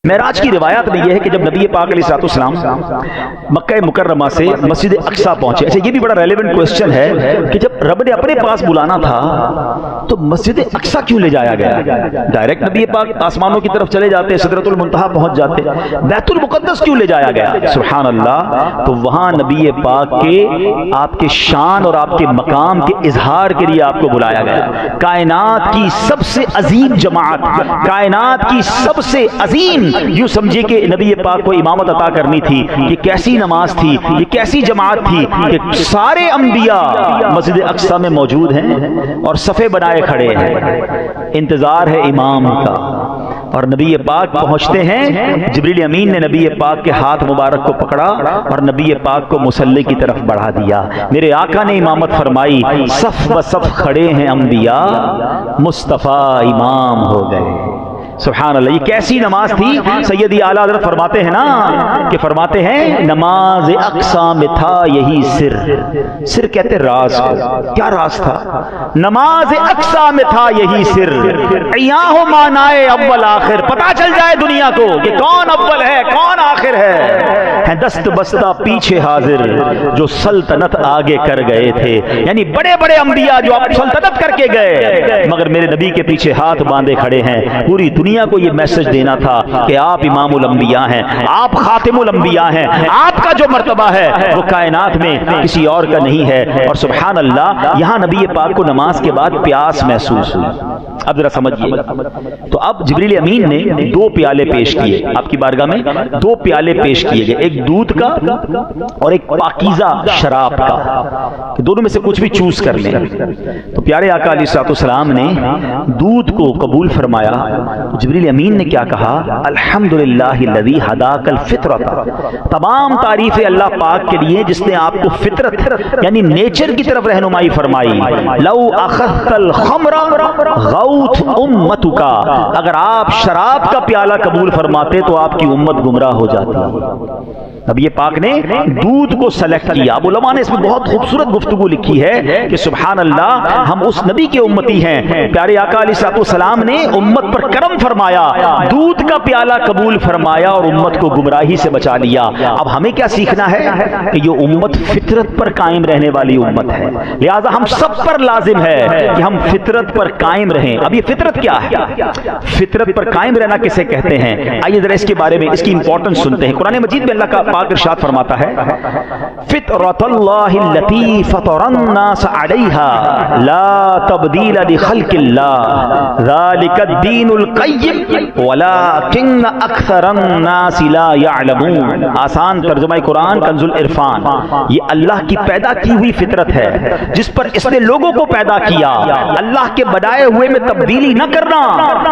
معراج کی روایات میں یہ ہے کہ جب نبی پاک علیہ الصلوۃ والسلام مکہ مکرمہ سے مسجد اقصی پہنچے، اچھا یہ بھی بڑا ریلیونٹ کوسچن ہے کہ جب رب نے اپنے پاس بلانا تھا تو مسجد اقصی کیوں لے جایا گیا؟ ڈائریکٹ نبی پاک آسمانوں کی طرف چلے جاتے، سدرۃ المنتہا پہنچ جاتے، بیت المقدس کیوں لے جایا گیا؟ سبحان اللہ، تو وہاں نبی پاک کے آپ کے شان اور آپ کے مقام کے اظہار کے لیے آپ کو بلایا گیا۔ کائنات کی سب سے عظیم جماعت، کائنات کی سب سے عظیم، یوں سمجھے کہ نبی پاک کو امامت عطا کرنی تھی، یہ کیسی نماز تھی، یہ کیسی جماعت تھی کہ سارے انبیاء مسجد اقصی میں موجود ہیں اور صفے بنائے کھڑے ہیں، انتظار ہے امام کا، اور نبی پاک پہنچتے ہیں۔ جبریل امین نے نبی پاک کے ہاتھ مبارک کو پکڑا اور نبی پاک کو مصلی کی طرف بڑھا دیا۔ میرے آقا نے امامت فرمائی، صف بصف کھڑے ہیں انبیاء، مصطفیٰ امام ہو گئے۔ سبحان اللہ، یہ کیسی نماز تھی؟ سیدی اعلیٰ حضرت فرماتے ہیں نا کہ فرماتے ہیں نماز اقصی میں تھا یہی سر، سر کہتے راز کو، کیا راز تھا؟ نماز اقصی میں تھا یہی سر، عیاں ہو معنائے اول آخر، پتا چل جائے دنیا کو کہ کون اول ہے کون آخر ہے، دست بستہ پیچھے حاضر جو سلطنت آگے کر گئے تھے، یعنی بڑے بڑے انبیاء جو آپ سلطنت کر کے گئے مگر میرے نبی کے پیچھے ہاتھ باندھے کھڑے ہیں۔ پوری دنیا کو یہ میسج دینا تھا کہ آپ امام الانبیاء ہیں، آپ خاتم الانبیاء ہیں، آپ کا جو مرتبہ ہے وہ کائنات میں کسی اور کا نہیں ہے۔ اور سبحان اللہ، یہاں نبی پاک کو نماز کے بعد پیاس محسوس ہوئی۔ اب ذرا سمجھیے، تو اب جبریل امین نے دو پیالے پیش کیے، آپ کی بارگاہ میں دو پیالے پیش کیے گئے، ایک دودھ کا اور ایک پاکیزہ شراب کا، کہ دونوں میں سے کچھ بھی چوز کر لیں۔ تو پیارے آقا علیہ الصلوۃ والسلام نے دودھ کو قبول فرمایا۔ جبریل امین نے کیا کہا؟ الحمدللہ الذی ہداک الفطرۃ، تمام تعریفیں اللہ پاک کے لیے جس نے آپ کو فطرت یعنی نیچر کی طرف رہنمائی فرمائی۔ لو اخذت الخمر غوت امتک، اگر آپ شراب کا پیالہ قبول فرماتے تو آپ کی امت گمراہ ہو جاتی۔ نبی پاک نے دودھ کو سلیکٹ کیا۔ اب علماء نے اس میں بہت خوبصورت گفتگو لکھی ہے کہ سبحان اللہ، ہم اس نبی کے امتی ہیں، پیارے آقا علیہ الصلوۃ والسلام نے امت پر کرم فرمایا، دودھ کا پیالہ قبول فرمایا اور امت کو گمراہی سے بچا لیا۔ اب ہمیں کیا سیکھنا ہے کہ یہ امت فطرت پر قائم رہنے والی امت ہے، لہذا ہم سب پر لازم ہے کہ ہم فطرت پر قائم رہیں۔ اب یہ فطرت کیا ہے؟ فطرت پر قائم رہنا کسے کہتے ہیں؟ آئیے ذرا اس کے بارے میں، اس کی امپورٹنس سنتے ہیں۔ قرآن مجید میں اللہ کا پاک ارشاد فرماتا ہے، فطرۃ اللہ التی فطر الناس علیہا لا تبدیل لخلق اللہ ذالک الدین القیم ولکن اکثر الناس لا یعلمون۔ آسان ترجمہ قرآن کنز العرفان، یہ اللہ کی پیدا کی ہوئی فطرت ہے جس پر اس نے لوگوں کو پیدا کیا۔ اللہ کے بنائے ہوئے میں تبدیلی نہ کرنا،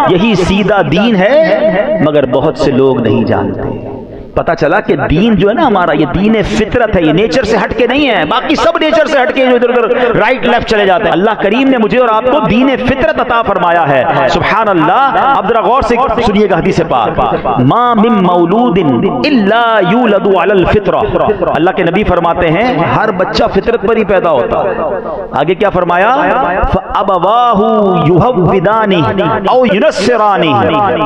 یہی سیدھا دین ہے، مگر بہت سے لوگ نہیں جانتے۔ پتا چلا کہ دین جو ہے نا ہمارا، یہ دین فطرت ہے، یہ نیچر سے ہٹ کے نہیں ہے، باقی سب نیچر سے ہٹ کے جو ادھر ادھر رائٹ لیفٹ چلے جاتے ہیں۔ اللہ کریم نے مجھے اور آپ کو دین فطرت عطا فرمایا ہے، سبحان اللہ۔ اب ذرا غور سے سنیے گا حدیث پاک، ما من مولود الا یولد علی الفطرہ، اللہ کے نبی فرماتے ہیں ہر بچہ فطرت پر ہی پیدا ہوتا ہے۔ آگے کیا فرمایا؟ فابواہ یہودانہ او ینصرانہ،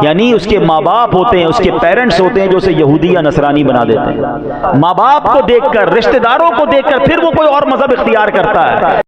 یعنی اس کے ماں باپ ہوتے ہیں، اس کے پیرنٹس ہوتے ہیں جو اسے یہودی یا نصرانی بنا دیتے ہیں۔ ماں باپ کو دیکھ کر، رشتہ داروں کو دیکھ کر پھر وہ کوئی اور مذہب اختیار کرتا ہے۔